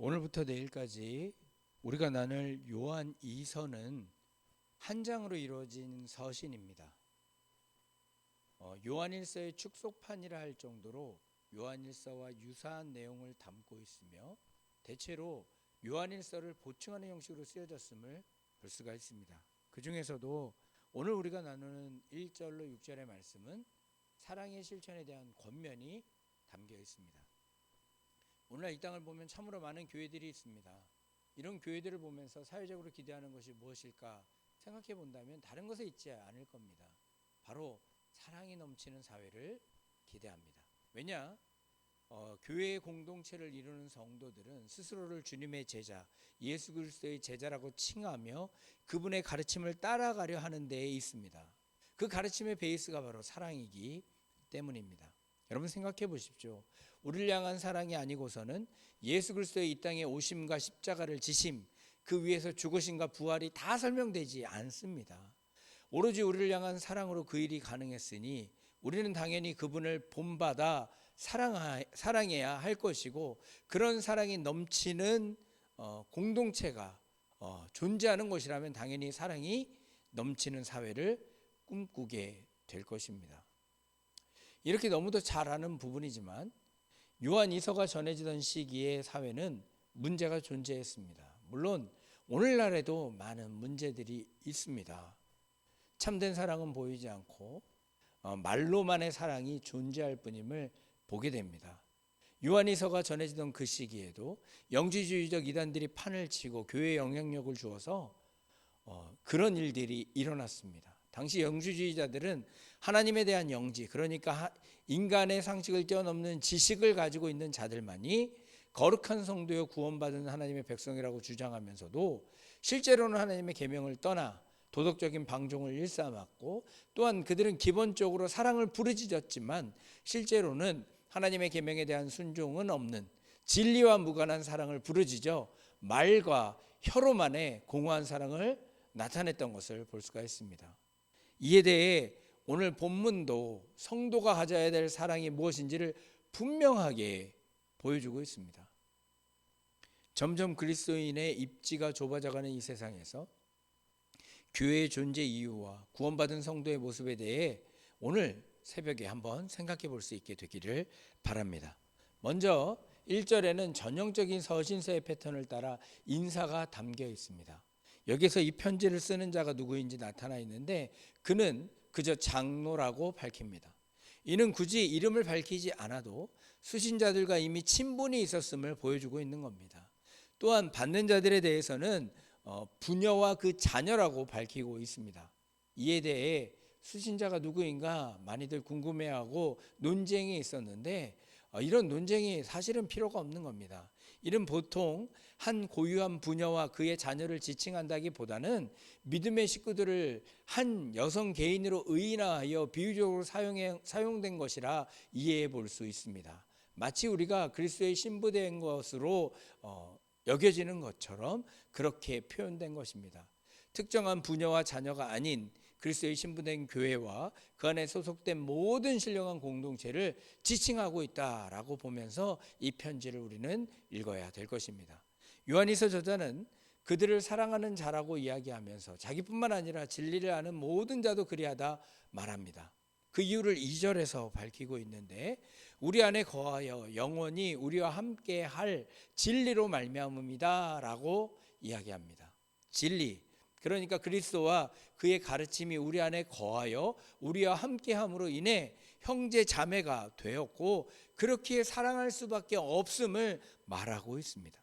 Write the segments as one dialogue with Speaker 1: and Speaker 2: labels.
Speaker 1: 오늘부터 내일까지 우리가 나눌 요한 2서는 한 장으로 이루어진 서신입니다. 요한 1서의 축소판이라 할 정도로 요한 1서와 유사한 내용을 담고 있으며 대체로 요한 1서를 보충하는 형식으로 쓰여졌음을 볼 수가 있습니다. 그 중에서도 오늘 우리가 나누는 1절로 6절의 말씀은 사랑의 실천에 대한 권면이 담겨 있습니다. 오늘날 이 땅을 보면 참으로 많은 교회들이 있습니다. 이런 교회들을 보면서 사회적으로 기대하는 것이 무엇일까 생각해 본다면 다른 것에 있지 않을 겁니다. 바로 사랑이 넘치는 사회를 기대합니다. 왜냐? 교회의 공동체를 이루는 성도들은 스스로를 주님의 제자, 예수 그리스도의 제자라고 칭하며 그분의 가르침을 따라가려 하는 데에 있습니다. 그 가르침의 베이스가 바로 사랑이기 때문입니다. 여러분 생각해 보십시오. 우리를 향한 사랑이 아니고서는 예수 그리스도의 이 땅에 오심과 십자가를 지심, 그 위에서 죽으심과 부활이 다 설명되지 않습니다. 오로지 우리를 향한 사랑으로 그 일이 가능했으니 우리는 당연히 그분을 본받아 사랑해야 할 것이고, 그런 사랑이 넘치는 공동체가 존재하는 곳이라면 당연히 사랑이 넘치는 사회를 꿈꾸게 될 것입니다. 이렇게 너무도 잘 아는 부분이지만 요한 이서가 전해지던 시기의 사회는 문제가 존재했습니다. 물론 오늘날에도 많은 문제들이 있습니다. 참된 사랑은 보이지 않고 말로만의 사랑이 존재할 뿐임을 보게 됩니다. 요한 이서가 전해지던 그 시기에도 영지주의적 이단들이 판을 치고 교회에 영향력을 주어서 그런 일들이 일어났습니다. 당시 영지주의자들은 하나님에 대한 영지, 그러니까 인간의 상식을 뛰어넘는 지식을 가지고 있는 자들만이 거룩한 성도여 구원받은 하나님의 백성이라고 주장하면서도 실제로는 하나님의 계명을 떠나 도덕적인 방종을 일삼았고, 또한 그들은 기본적으로 사랑을 부르짖었지만 실제로는 하나님의 계명에 대한 순종은 없는 진리와 무관한 사랑을 부르짖어 말과 혀로만의 공허한 사랑을 나타냈던 것을 볼 수가 있습니다. 이에 대해 오늘 본문도 성도가 가져야 될 사랑이 무엇인지를 분명하게 보여주고 있습니다. 점점 그리스도인의 입지가 좁아져가는 이 세상에서 교회의 존재 이유와 구원받은 성도의 모습에 대해 오늘 새벽에 한번 생각해 볼 수 있게 되기를 바랍니다. 먼저 1절에는 전형적인 서신서의 패턴을 따라 인사가 담겨 있습니다. 여기서 이 편지를 쓰는 자가 누구인지 나타나 있는데 그는 그저 장로라고 밝힙니다. 이는 굳이 이름을 밝히지 않아도 수신자들과 이미 친분이 있었음을 보여주고 있는 겁니다. 또한 받는 자들에 대해서는 부녀와 그 자녀라고 밝히고 있습니다. 이에 대해 수신자가 누구인가 많이들 궁금해하고 논쟁이 있었는데 이런 논쟁이 사실은 필요가 없는 겁니다. 이는 보통 한 고유한 부녀와 그의 자녀를 지칭한다기보다는 믿음의 식구들을 한 여성 개인으로 의인화하여 비유적으로 사용된 것이라 이해해 볼 수 있습니다. 마치 우리가 그리스도의 신부된 것으로 여겨지는 것처럼 그렇게 표현된 것입니다. 특정한 부녀와 자녀가 아닌 그리스도의 신부된 교회와 그 안에 소속된 모든 신령한 공동체를 지칭하고 있다라고 보면서 이 편지를 우리는 읽어야 될 것입니다. 요한이서 저자는 그들을 사랑하는 자라고 이야기하면서 자기뿐만 아니라 진리를 아는 모든 자도 그리하다 말합니다. 그 이유를 2절에서 밝히고 있는데 우리 안에 거하여 영원히 우리와 함께 할 진리로 말미암음이다 라고 이야기합니다. 진리, 그러니까 그리스도와 그의 가르침이 우리 안에 거하여 우리와 함께함으로 인해 형제 자매가 되었고 그렇게 사랑할 수밖에 없음을 말하고 있습니다.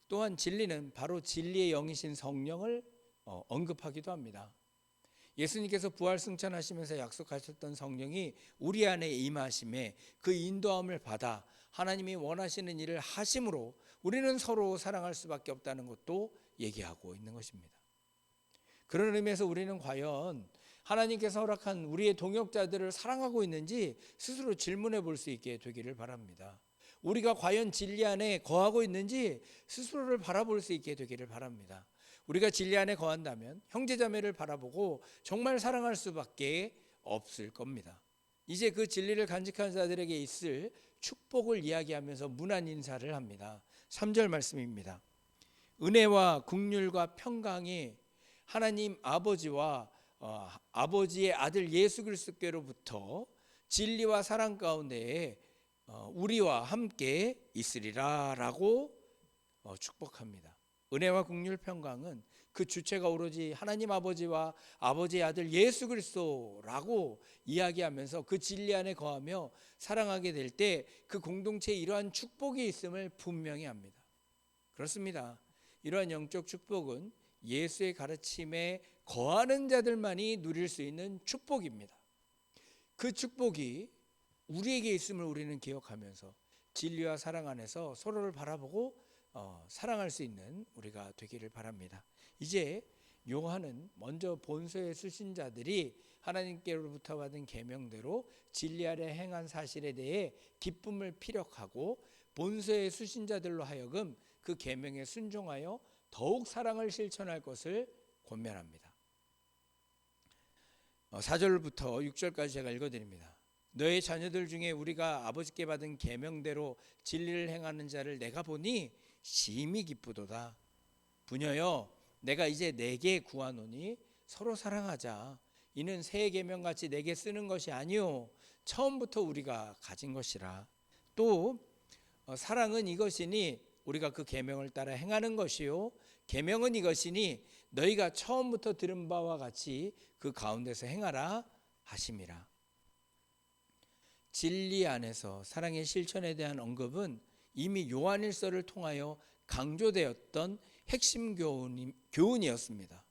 Speaker 1: 또한 진리는 바로 진리의 영이신 성령을 언급하기도 합니다. 예수님께서 부활 승천하시면서 약속하셨던 성령이 우리 안에 임하심에 그 인도함을 받아 하나님이 원하시는 일을 하심으로 우리는 서로 사랑할 수밖에 없다는 것도 얘기하고 있는 것입니다. 그런 의미에서 우리는 과연 하나님께서 허락한 우리의 동역자들을 사랑하고 있는지 스스로 질문해 볼 수 있게 되기를 바랍니다. 우리가 과연 진리 안에 거하고 있는지 스스로를 바라볼 수 있게 되기를 바랍니다. 우리가 진리 안에 거한다면 형제자매를 바라보고 정말 사랑할 수밖에 없을 겁니다. 이제 그 진리를 간직한 자들에게 있을 축복을 이야기하면서 문안 인사를 합니다. 3절 말씀입니다. 은혜와 긍휼과 평강이 하나님 아버지와 아버지의 아들 예수 그리스도께로부터 진리와 사랑 가운데에 우리와 함께 있으리라 라고 축복합니다. 은혜와 긍휼 평강은 그 주체가 오로지 하나님 아버지와 아버지의 아들 예수 그리스도라고 이야기하면서 그 진리 안에 거하며 사랑하게 될 때 그 공동체에 이러한 축복이 있음을 분명히 합니다. 그렇습니다. 이러한 영적 축복은 예수의 가르침에 거하는 자들만이 누릴 수 있는 축복입니다. 그 축복이 우리에게 있음을 우리는 기억하면서 진리와 사랑 안에서 서로를 바라보고 사랑할 수 있는 우리가 되기를 바랍니다. 이제 요한은 먼저 본서의 수신자들이 하나님께로부터 받은 계명대로 진리 아래 행한 사실에 대해 기쁨을 피력하고 본서의 수신자들로 하여금 그 계명에 순종하여 더욱 사랑을 실천할 것을 권면합니다. 4절부터 6절까지 제가 읽어드립니다. 너의 자녀들 중에 우리가 아버지께 받은 계명대로 진리를 행하는 자를 내가 보니 심히 기쁘도다. 부녀여, 내가 이제 내게 구하노니 서로 사랑하자. 이는 새 계명같이 내게 쓰는 것이 아니요 처음부터 우리가 가진 것이라. 또 사랑은 이것이니 우리가 그 계명을 따라 행하는 것이요 계명은 이것이니 너희가 처음부터 들은 바와 같이 그 가운데서 행하라 하심이라. 진리 안에서 사랑의 실천에 대한 언급은 이미 요한일서를 통하여 강조되었던 핵심 교훈이었습니다.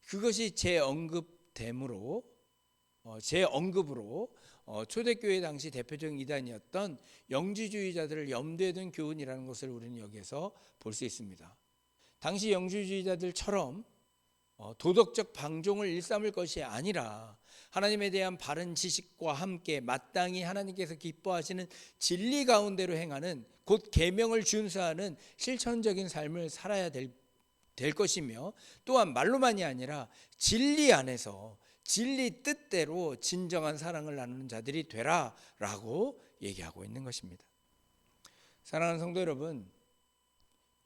Speaker 1: 그것이 제 언급으로 초대교회 당시 대표적인 이단이었던 영지주의자들을 염두에 둔 교훈이라는 것을 우리는 여기에서 볼 수 있습니다. 당시 영지주의자들처럼 도덕적 방종을 일삼을 것이 아니라 하나님에 대한 바른 지식과 함께 마땅히 하나님께서 기뻐하시는 진리 가운데로 행하는 곧 계명을 준수하는 실천적인 삶을 살아야 될 것이며, 또한 말로만이 아니라 진리 안에서 진리 뜻대로 진정한 사랑을 나누는 자들이 되라 라고 얘기하고 있는 것입니다. 사랑하는 성도 여러분,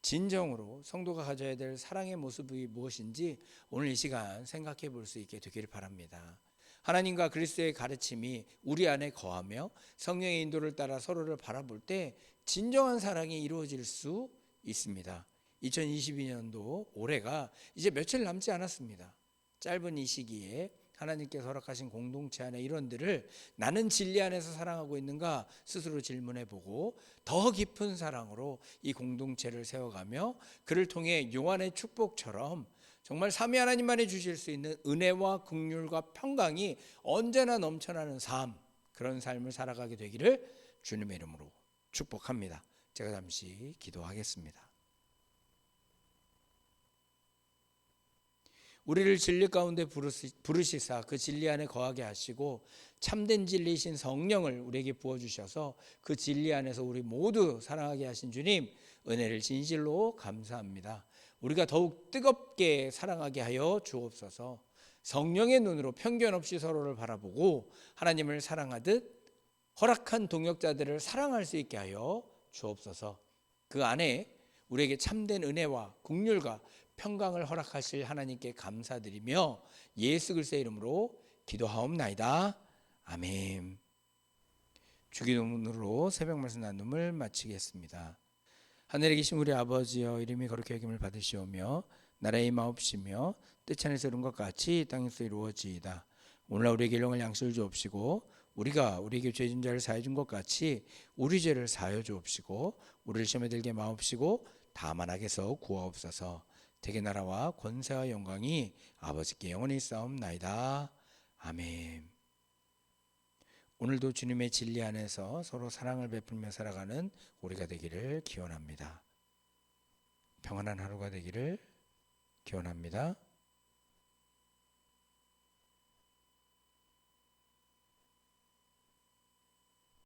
Speaker 1: 진정으로 성도가 가져야 될 사랑의 모습이 무엇인지 오늘 이 시간 생각해 볼 수 있게 되기를 바랍니다. 하나님과 그리스도의 가르침이 우리 안에 거하며 성령의 인도를 따라 서로를 바라볼 때 진정한 사랑이 이루어질 수 있습니다. 2022년도 올해가 이제 며칠 남지 않았습니다. 짧은 이 시기에 하나님께서 허락하신 공동체 안의 일원들을 나는 진리 안에서 사랑하고 있는가 스스로 질문해보고 더 깊은 사랑으로 이 공동체를 세워가며 그를 통해 요한의 축복처럼 정말 삼위 하나님만이 주실 수 있는 은혜와 긍휼과 평강이 언제나 넘쳐나는 삶, 그런 삶을 살아가게 되기를 주님의 이름으로 축복합니다. 제가 잠시 기도하겠습니다. 우리를 진리 가운데 부르시사 그 진리 안에 거하게 하시고 참된 진리이신 성령을 우리에게 부어주셔서 그 진리 안에서 우리 모두 사랑하게 하신 주님, 은혜를 진실로 감사합니다. 우리가 더욱 뜨겁게 사랑하게 하여 주옵소서. 성령의 눈으로 편견 없이 서로를 바라보고 하나님을 사랑하듯 허락한 동역자들을 사랑할 수 있게 하여 주옵소서. 그 안에 우리에게 참된 은혜와 긍휼과 평강을 허락하실 하나님께 감사드리며 예수 그리스도의 이름으로 기도하옵나이다. 아멘. 주기도문으로 새벽 말씀 나눔을 마치겠습니다. 하늘에 계신 우리 아버지여, 이름이 거룩히 여김을 받으시오며 나라의 임하옵시며 뜻이 하늘에서 이룬 것 같이 땅에서 이루어지이다. 오늘날 우리에게 일용할 양식을 주옵시고 우리가 우리에게 죄진 자를 사해 준 것 같이 우리 죄를 사하여 주옵시고 우리를 시험에 들게 마옵시고 다만 악에서 구하옵소서. 대개 나라와 권세와 영광이 아버지께 영원히 있사옵나이다. 아멘. 오늘도 주님의 진리 안에서 서로 사랑을 베풀며 살아가는 우리가 되기를 기원합니다. 평안한 하루가 되기를 기원합니다.